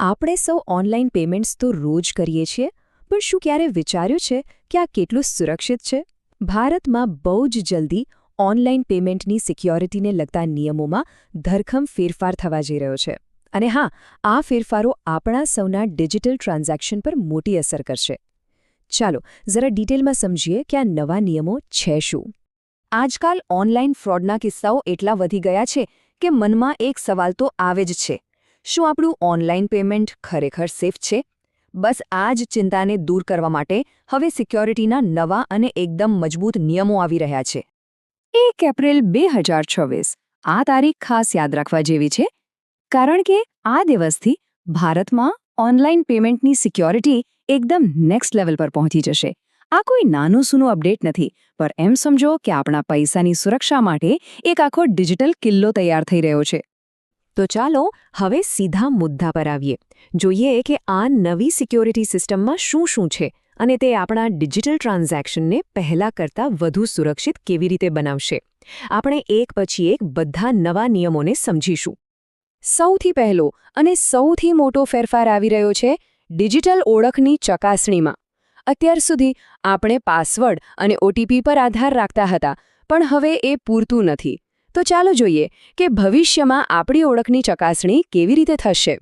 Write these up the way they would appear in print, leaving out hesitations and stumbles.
આપણે સૌ online payments તો રોજ કરીએ છીએ, પણ શું ક્યારે વિચાર્યું છે કે આ કેટલું સુરક્ષિત છે? ભારતમાં બહુ જ જલ્દી ઓનલાઈન પેમેન્ટની સિક્યોરિટીને લગતા નિયમોમાં ધરખમ ફેરફાર થવા જઈ રહ્યો છે. અને હા, આ ફેરફારો આપણા સૌના ડિજિટલ ટ્રાન્ઝેક્શન પર મોટી અસર કરશે. ચાલો જરા ડિટેલમાં સમજીએ કે આ નવા નિયમો છે શું. આજકાલ ઓનલાઈન ફ્રોડના કિસ્સાઓ એટલા વધી ગયા છે કે મનમાં એક સવાલ તો આવે જ છે: શું આપણું ઓનલાઈન પેમેન્ટ ખરેખર સેફ છે? બસ આ જ ચિંતાને દૂર કરવા માટે હવે સિક્યોરિટીના નવા અને એકદમ મજબૂત નિયમો આવી રહ્યા છે. 1 એપ્રિલ 2026 આ તારીખ ખાસ યાદ રાખવા જેવી છે, કારણ કે આ દિવસથી ભારતમાં ઓનલાઈન પેમેન્ટની સિક્યોરિટી એકદમ નેક્સ્ટ લેવલ પર પહોંચી જશે. આ કોઈ નાનું સૂનું અપડેટ નથી, પણ એમ સમજો કે આપણા પૈસાની સુરક્ષા માટે એક આખો ડિજિટલ કિલ્લો તૈયાર થઈ રહ્યો છે. તો ચાલો હવે સીધા મુદ્દા પર આવીએ. જોઈએ કે આ નવી સિક્યોરિટી સિસ્ટમમાં શું છે અને તે આપણા ડિજિટલ ટ્રાન્ઝેક્શનને પહેલા કરતાં વધુ સુરક્ષિત કેવી રીતે બનાવશે. આપણે એક પછી એક બધા નવા નિયમોને સમજીશું. સૌથી પહેલો અને સૌથી મોટો ફેરફાર આવી રહ્યો છે ડિજિટલ ઓળખની ચકાસણીમાં. અત્યાર સુધી આપણે પાસવર્ડ અને OTP પર આધાર રાખતા હતા, પણ હવે એ પૂરતું નથી. તો ચાલો જોઈએ કે ભવિષ્યમાં આપણી ઓળખની ચકાસણી કેવી રીતે થશે.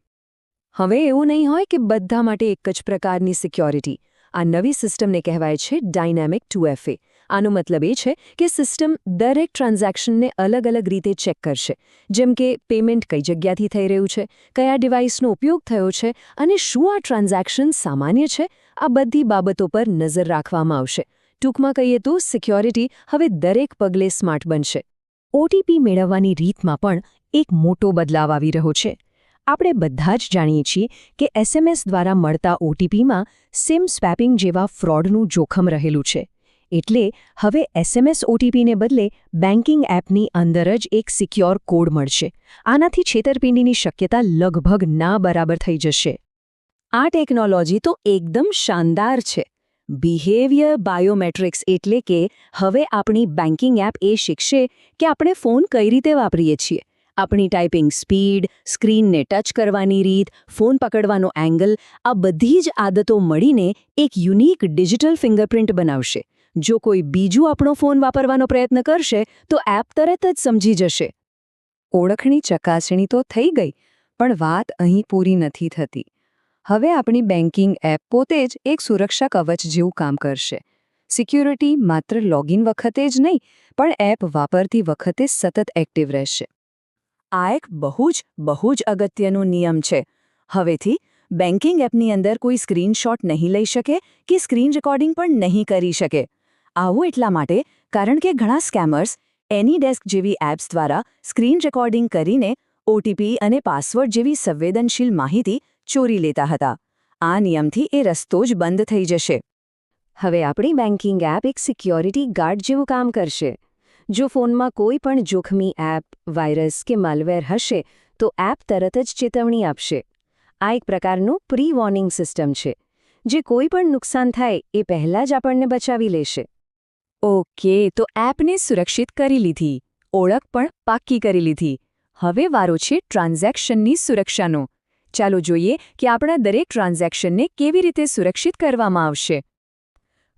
હવે એવું નહીં હોય કે બધા માટે એક જ પ્રકારની સિક્યોરિટી. આ નવી સિસ્ટમને કહેવાય છે ડાયનામિક 2FA. આનો મતલબ એ છે કે સિસ્ટમ દરેક ટ્રાન્ઝેક્શનને અલગ અલગ રીતે ચેક કરશે, જેમ કે પેમેન્ટ કઈ જગ્યાથી થઈ રહ્યું છે, કયા ડિવાઇસનો ઉપયોગ થયો છે અને શું આ ટ્રાન્ઝેક્શન સામાન્ય છે. આ બધી બાબતો પર નજર રાખવામાં આવશે. ટૂંકમાં કહીએ તો સિક્યોરિટી હવે દરેક પગલે સ્માર્ટ બનશે. OTP મેળવવાની રીતમાં પણ એક મોટો બદલાવ આવી રહ્યો છે. આપણે બધા જ જાણીએ છીએ કે SMS દ્વારા મળતા OTPમાં સિમ સ્વેપિંગ જેવા ફ્રોડનું જોખમ રહેલું છે. એટલે હવે SMS OTPને બદલે બેન્કિંગ એપની અંદર જ એક સિક્યોર કોડ મળશે. આનાથી છેતરપિંડીની શક્યતા લગભગ ના બરાબર થઈ જશે. આ ટેકનોલોજી તો એકદમ શાનદાર છે. બિહેવિયર બાયોમેટ્રિક્સ એટલે કે હવે આપણી બેન્કિંગ એપ એ શીખશે કે આપણે ફોન કઈ રીતે વાપરીએ છીએ. આપણી ટાઈપિંગ સ્પીડ, સ્ક્રીનને ટચ કરવાની રીત, ફોન પકડવાનો એંગલ, આ બધી જ આદતો મળીને એક યુનિક ડિજિટલ ફિંગરપ્રિન્ટ બનાવશે. જો કોઈ બીજું આપણો ફોન વાપરવાનો પ્રયત્ન કરશે તો એપ તરત જ સમજી જશે. ઓળખની ચકાસણી તો થઈ ગઈ, પણ વાત અહીં પૂરી નથી થતી. હવે આપણી બેન્કિંગ એપ પોતે જ એક સુરક્ષા કવચ જેવું કામ કરશે. સિક્યોરિટી માત્ર લોગિન વખતે જ નહીં, પણ એપ વાપરતી વખતે સતત એક્ટિવ રહેશે. આ એક બહુ જ અગત્યનો નિયમ છે. હવેથી બેન્કિંગ એપની અંદર કોઈ સ્ક્રીનશોટ નહીં લઈ શકે કે સ્ક્રીન રેકોર્ડિંગ પણ નહીં કરી શકે. આવું એટલા માટે કારણ કે ઘણા સ્કેમર્સ એનીડેસ્ક જેવી એપ્સ દ્વારા સ્ક્રીન રેકોર્ડિંગ કરીને OTP અને પાસવર્ડ જેવી સંવેદનશીલ માહિતી ચોરી લેતા હતા. આ નિયમથી એ રસ્તો જ બંધ થઈ જશે. હવે આપણી બેન્કિંગ એપ એક સિક્યોરિટી ગાર્ડ જેવું કામ કરશે. જો ફોનમાં કોઈ પણ જોખમી એપ, વાયરસ કે માલવેર હશે તો એપ તરત જ ચેતવણી આપશે. આ એક પ્રકારનું પ્રી વોર્નિંગ સિસ્ટમ છે, જે કોઈ પણ નુકસાન થાય એ પહેલાં જ આપણને બચાવી લેશે. ઓકે, તો એપને સુરક્ષિત કરી લીધી, ઓળખ પણ પાક્કી કરી લીધી. હવે વારો છે ટ્રાન્ઝેક્શનની સુરક્ષાનો. ચાલો જોઈએ કે આપણા દરેક ટ્રાન્ઝેક્શનને કેવી રીતે સુરક્ષિત કરવામાં આવશે.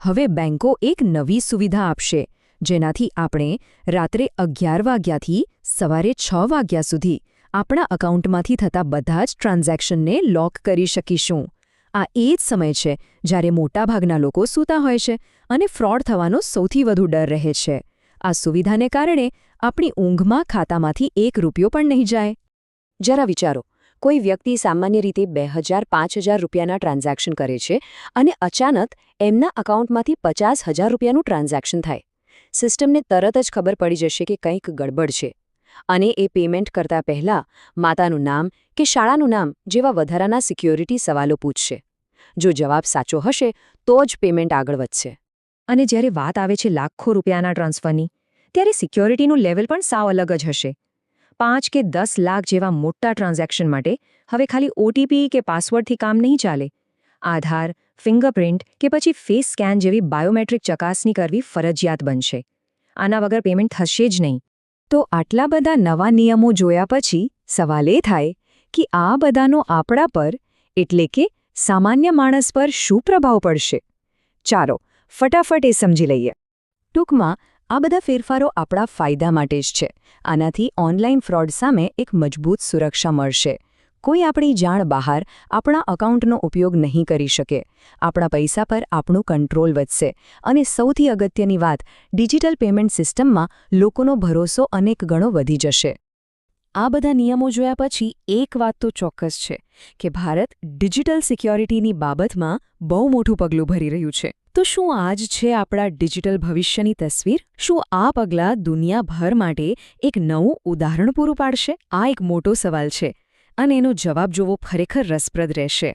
હવે બેંકો એક નવી સુવિધા આપશે, જેનાથી આપણે રાત્રે 11 વાગ્યાથી સવારે 6 વાગ્યા સુધી આપણા એકાઉન્ટમાંથી થતા બધા જ ટ્રાન્ઝેક્શનને લોક કરી શકીશું. આ એ જ સમય છે જ્યારે મોટાભાગના લોકો સૂતા હોય છે અને ફ્રોડ થવાનો સૌથી વધુ ડર રહે છે. આ સુવિધાને કારણે આપણી ઊંઘમાં ખાતામાંથી 1 રૂપિયો પણ નહીં જાય. જરા વિચારો, કોઈ વ્યક્તિ સામાન્ય રીતે 2000-5000 રૂપિયાના ટ્રાન્ઝેક્શન કરે છે અને અચાનક એમના એકાઉન્ટમાંથી 50,000 રૂપિયાનું ટ્રાન્ઝેક્શન થાય. સિસ્ટમને તરત જ ખબર પડી જશે કે કંઈક ગડબડ છે, અને એ પેમેન્ટ કરતા પહેલાં માતાનું નામ કે શાળાનું નામ જેવા વધારાના સિક્યોરિટી સવાલો પૂછશે. જો જવાબ સાચો હશે તો જ પેમેન્ટ આગળ વધશે. અને જ્યારે વાત આવે છે લાખો રૂપિયાના ટ્રાન્સફરની, ત્યારે સિક્યોરિટીનું લેવલ પણ સાવ અલગ જ હશે. 5 કે 10 લાખ જેવા મોટા ટ્રાન્ઝેક્શન માટે હવે ખાલી OTP કે પાસવર્ડથી કામ નહીં ચાલે. આધાર, ફિંગરપ્રિન્ટ કે પછી ફેસ સ્કેન જેવી બાયોમેટ્રિક ચકાસણી કરવી ફરજિયાત બનશે. આના વગર પેમેન્ટ થશે જ નહીં. તો આટલા બધા નવા નિયમો જોયા પછી સવાલ એ થાય કે આ બધાનો આપણા પર એટલે કે સામાન્ય માણસ પર શું પ્રભાવ પડશે? ચાલો ફટાફટ એ સમજી લઈએ. ટૂંકમાં આ બધા ફેરફારો આપણા ફાયદા માટે જ છે. આનાથી ઓનલાઈન ફ્રોડ સામે એક મજબૂત સુરક્ષા મળશે. કોઈ આપણી જાણ બહાર આપણા એકાઉન્ટનો ઉપયોગ નહીં કરી શકે. આપણા પૈસા પર આપણું કંટ્રોલ વધશે અને સૌથી અગત્યની વાત, ડિજિટલ પેમેન્ટ સિસ્ટમમાં લોકોનો ભરોસો અનેક ગણો વધી જશે. આ બધા નિયમો જોયા પછી એક વાત તો ચોક્કસ છે કે ભારત ડિજિટલ સિક્યોરિટીની બાબતમાં બહુ મોટું પગલું ભરી રહ્યું છે. તો શું આ જ છે આપણા ડિજિટલ ભવિષ્યની તસવીર? શું આ પગલાં દુનિયાભર માટે એક નવું ઉદાહરણ પૂરું પાડશે? આ એક મોટો સવાલ છે અને એનો જવાબ જોવો ખરેખર રસપ્રદ રહેશે.